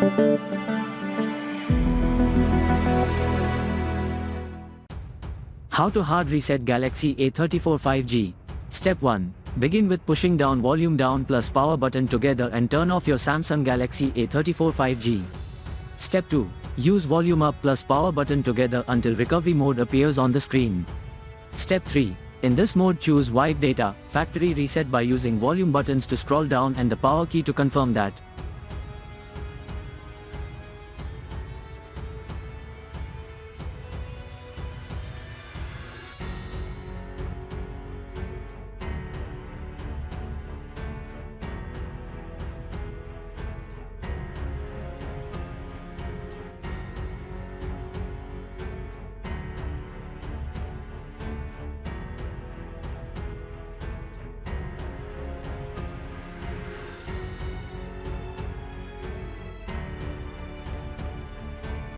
How to hard reset Galaxy A34 5G. Step 1. Begin with pushing down volume down plus power button together and turn off your Samsung Galaxy A34 5G. Step 2. Use volume up plus power button together until recovery mode appears on the screen. Step 3. In this mode choose wipe data, factory reset by using volume buttons to scroll down and the power key to confirm that.